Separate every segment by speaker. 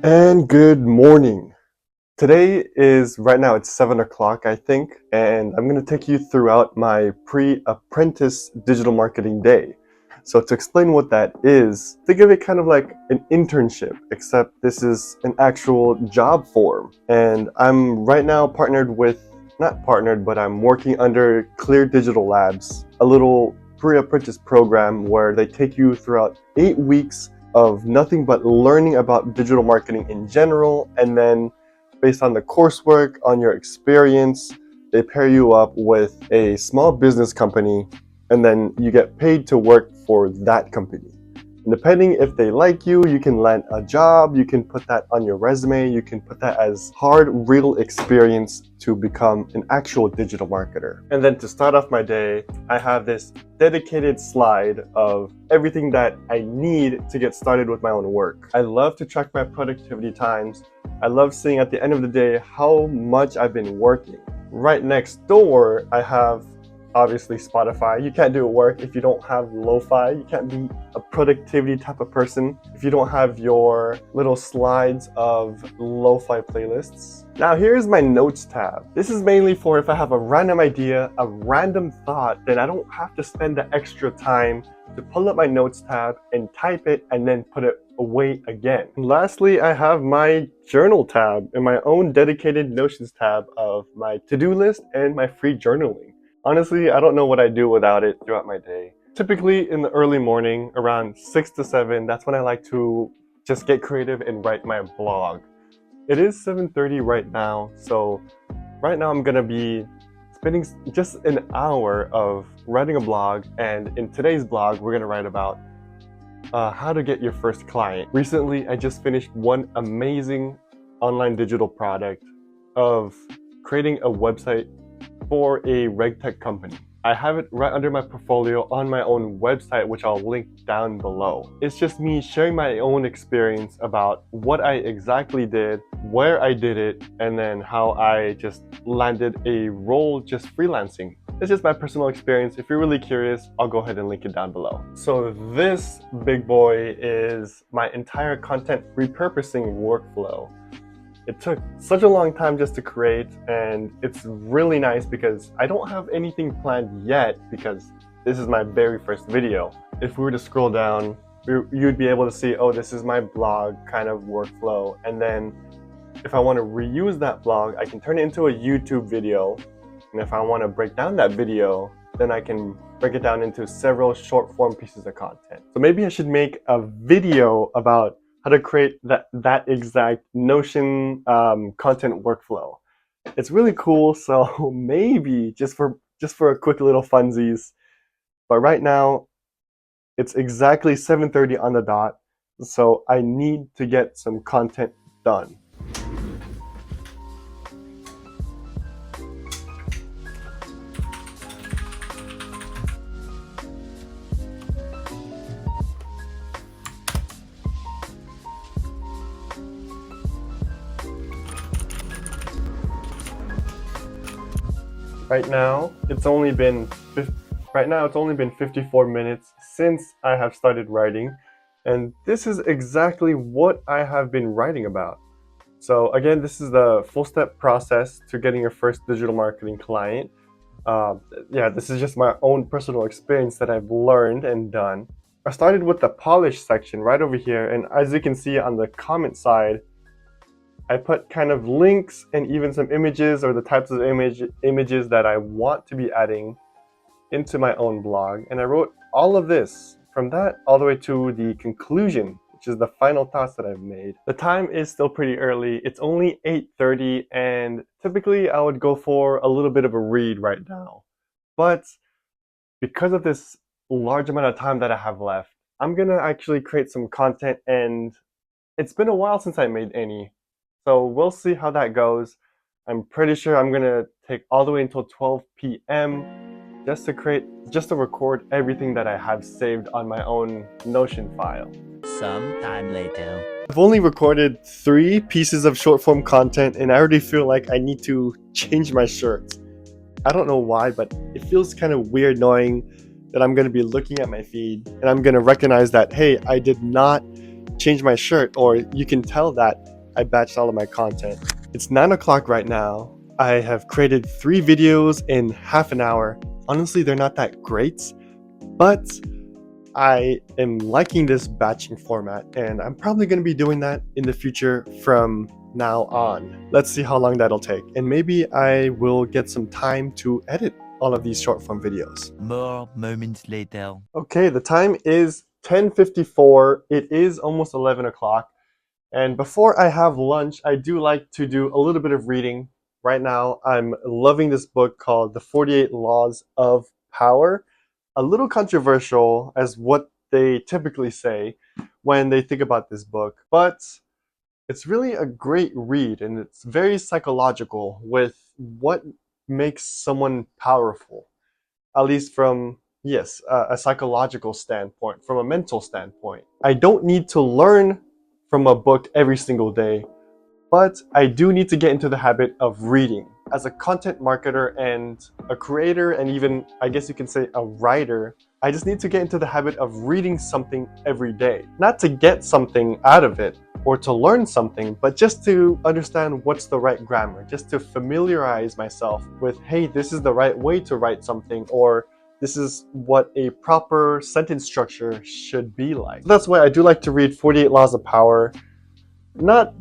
Speaker 1: And good morning. Today is right now it's 7 o'clock, I think, and I'm going to take you throughout my pre-apprentice digital marketing day. So to explain what that is, think of it kind of like an internship, except this is an actual job form. And I'm right now not partnered, but I'm working under Clear Digital Labs, a little pre-apprentice program where they take you throughout 8 weeks of nothing but learning about digital marketing in general, and then based on the coursework, on your experience, they pair you up with a small business company, and then you get paid to work for that company. And depending if they like you, you can land a job, you can put that on your resume, you can put that as hard, real experience to become an actual digital marketer. And then to start off my day, I have this dedicated slide of everything that I need to get started with my own work. I love to track my productivity times. I love seeing at the end of the day how much I've been working. Right next door, I have obviously Spotify. You can't do work if you don't have lo-fi. You can't be a productivity type of person if you don't have your little slides of lo-fi playlists. Now here's my notes tab. This is mainly for if I have a random idea, a random thought, then I don't have to spend the extra time to pull up my notes tab and type it and then put it away again. And lastly, I have my journal tab and my own dedicated Notions tab of my to-do list and my free journaling. Honestly, I don't know what I do without it throughout my day. Typically in the early morning, around 6 to 7, that's when I like to just get creative and write my blog. It is 7:30 right now, so right now I'm gonna be spending just an hour of writing a blog, and in today's blog, we're gonna write about how to get your first client. Recently, I just finished one amazing online digital product of creating a website for a regtech company. I have it right under my portfolio on my own website, which I'll link down below. It's just me sharing my own experience about what I exactly did, where I did it, and then how I just landed a role just freelancing. It's just my personal experience. If you're really curious, I'll go ahead and link it down below. So this big boy is my entire content repurposing workflow. It took such a long time just to create, and it's really nice because I don't have anything planned yet because this is my very first video. If we were to scroll down, you'd be able to see, oh, this is my blog kind of workflow. And then if I want to reuse that blog, I can turn it into a YouTube video. And if I want to break down that video, then I can break it down into several short form pieces of content. So maybe I should make a video about how to create that exact Notion content workflow. It's really cool, so maybe just for a quick little funsies. But right now, it's exactly 7:30 on the dot, so I need to get some content done. Right now, it's only been 54 minutes since I have started writing, and this is exactly what I have been writing about. So again, this is the full step process to getting your first digital marketing client. This is just my own personal experience that I've learned and done. I started with the polish section right over here, and as you can see on the comment side, I put kind of links and even some images or the types of images that I want to be adding into my own blog. And I wrote all of this from that all the way to the conclusion, which is the final thoughts that I've made. The time is still pretty early. It's only 8:30, and typically I would go for a little bit of a read right now. But because of this large amount of time that I have left, I'm gonna actually create some content, and it's been a while since I made any. So we'll see how that goes. I'm pretty sure I'm gonna take all the way until 12 p.m. just to record everything that I have saved on my own Notion file.
Speaker 2: Some time later.
Speaker 1: I've only recorded 3 pieces of short form content, and I already feel like I need to change my shirts. I don't know why, but it feels kind of weird knowing that I'm gonna be looking at my feed and I'm gonna recognize that, hey, I did not change my shirt, or you can tell that I batched all of my content. It's 9 o'clock right now. I have created 3 videos in half an hour. Honestly, they're not that great, but I am liking this batching format, and I'm probably going to be doing that in the future from now on. Let's see how long that'll take, and maybe I will get some time to edit all of these short form videos.
Speaker 2: More moments later.
Speaker 1: Okay, the time is 10:54. It is almost 11 o'clock. And before I have lunch, I do like to do a little bit of reading. Right now, I'm loving this book called The 48 Laws of Power. A little controversial as what they typically say when they think about this book, but it's really a great read, and it's very psychological with what makes someone powerful, at least from, yes, a psychological standpoint, from a mental standpoint. I don't need to learn from a book every single day, but I do need to get into the habit of reading. As a content marketer and a creator, and even, I guess you can say, a writer, I just need to get into the habit of reading something every day. Not to get something out of it or to learn something, but just to understand what's the right grammar, just to familiarize myself with, hey, this is the right way to write something, or this is what a proper sentence structure should be like. That's why I do like to read 48 Laws of Power, not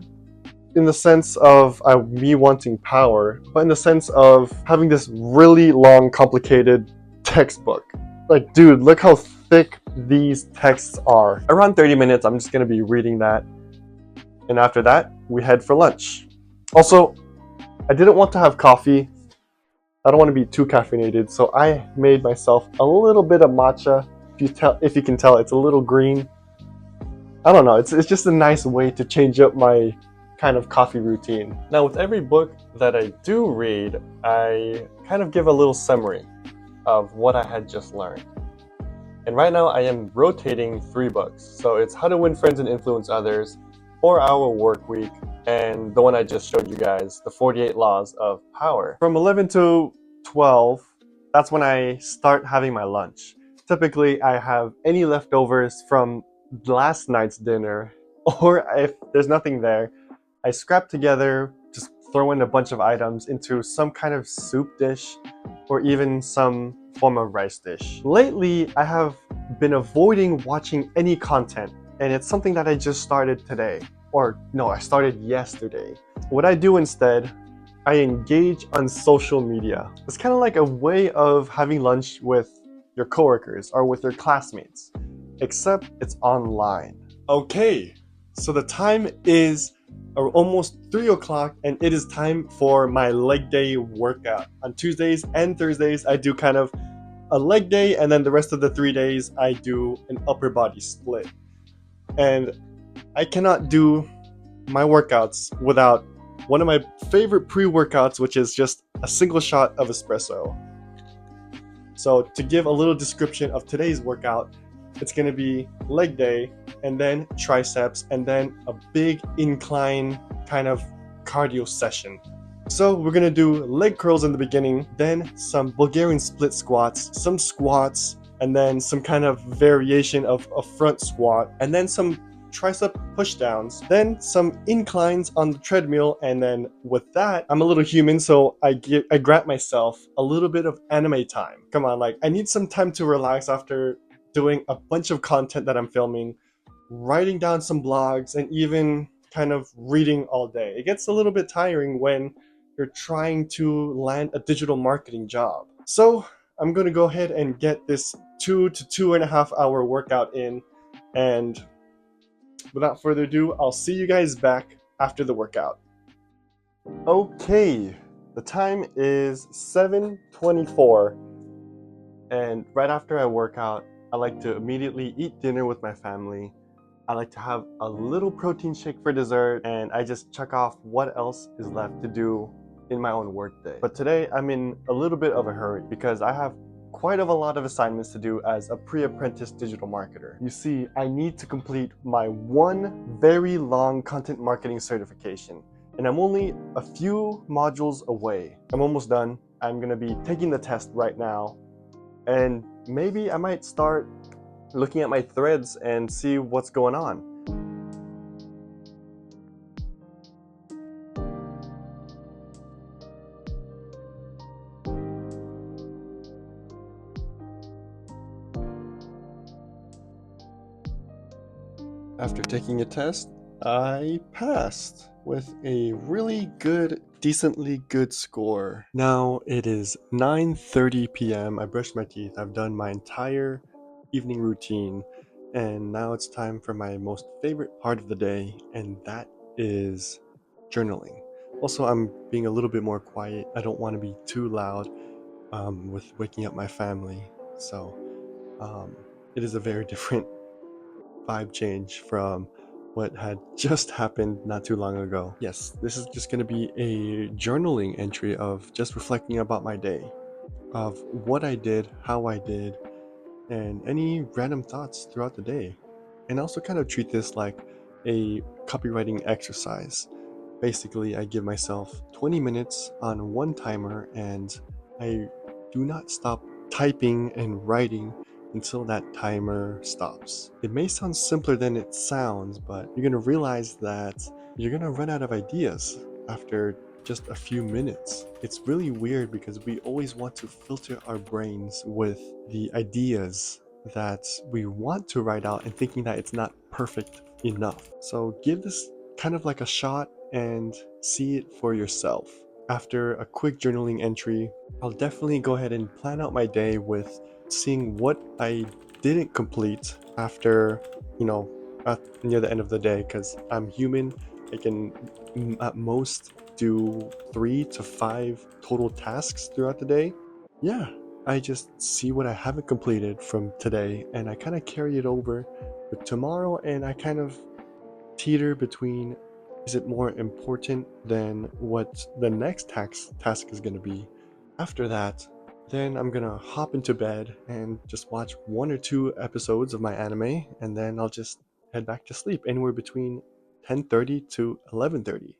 Speaker 1: in the sense of me wanting power, but in the sense of having this really long, complicated textbook. Like, dude, look how thick these texts are. Around 30 minutes, I'm just gonna be reading that. And after that, we head for lunch. Also, I didn't want to have coffee. I don't want to be too caffeinated, so I made myself a little bit of matcha. If you can tell, it's a little green. I don't know, it's just a nice way to change up my kind of coffee routine. Now, with every book that I do read, I kind of give a little summary of what I had just learned. And right now I am rotating 3 books. So it's How to Win Friends and Influence Others, 4-Hour Work Week, and the one I just showed you guys, The 48 Laws of Power. From 11 to 12, that's when I start having my lunch. Typically, I have any leftovers from last night's dinner, or if there's nothing there, I scrap together, just throw in a bunch of items into some kind of soup dish or even some form of rice dish. Lately, I have been avoiding watching any content, and it's something that I just started today. Or no, I started yesterday. What I do instead, I engage on social media. It's kind of like a way of having lunch with your coworkers or with your classmates, except it's online. Okay, so the time is almost 3 o'clock, and it is time for my leg day workout. On Tuesdays and Thursdays, I do kind of a leg day, and then the rest of the 3 days, I do an upper body split. And I cannot do my workouts without one of my favorite pre-workouts, which is just a single shot of espresso. So to give a little description of today's workout, it's going to be leg day, and then triceps, and then a big incline kind of cardio session. So we're going to do leg curls in the beginning, then some Bulgarian split squats, some squats, and then some kind of variation of a front squat, and then some tricep pushdowns, then some inclines on the treadmill, and then with that, I'm a little human, so I grant myself a little bit of anime time. Come on, like, I need some time to relax after doing a bunch of content that I'm filming, writing down some blogs, and even kind of reading all day. It gets a little bit tiring when you're trying to land a digital marketing job. So I'm going to go ahead and get this 2 to 2.5 hour workout in, and without further ado, I'll see you guys back after the workout. Okay, the time is 7:24, and right after I work out, I like to immediately eat dinner with my family. I like to have a little protein shake for dessert, and I just check off what else is left to do in my own workday. But today I'm in a little bit of a hurry because I have quite a lot of assignments to do as a pre-apprentice digital marketer. You see, I need to complete my one very long content marketing certification, and I'm only a few modules away. I'm almost done. I'm gonna be taking the test right now, and maybe I might start looking at my threads and see what's going on. After taking a test, I passed with a really good, decently good score. Now it is 9:30 p.m. I brushed my teeth. I've done my entire evening routine, and now it's time for my most favorite part of the day, and that is journaling. Also, I'm being a little bit more quiet. I don't want to be too loud with waking up my family. So um, it is a very different vibe change from what had just happened not too long ago. Yes, this is just going to be a journaling entry of just reflecting about my day, of what I did, how I did, and any random thoughts throughout the day. And also kind of treat this like a copywriting exercise. Basically, I give myself 20 minutes on one timer and I do not stop typing and writing until that timer stops. It may sound simpler than it sounds, but you're going to realize that you're going to run out of ideas after just a few minutes. It's really weird because we always want to filter our brains with the ideas that we want to write out and thinking that it's not perfect enough. So give this kind of like a shot and see it for yourself. After a quick journaling entry, I'll definitely go ahead and plan out my day with seeing what I didn't complete after, you know, near the end of the day, because I'm human. I can at most do 3 to 5 total tasks throughout the day. Yeah, I just see what I haven't completed from today and I kind of carry it over with tomorrow, and I kind of teeter between, is it more important than what the next task is going to be. After that, then I'm going to hop into bed and just watch 1 or 2 episodes of my anime, and then I'll just head back to sleep anywhere between 10:30 to 11:30.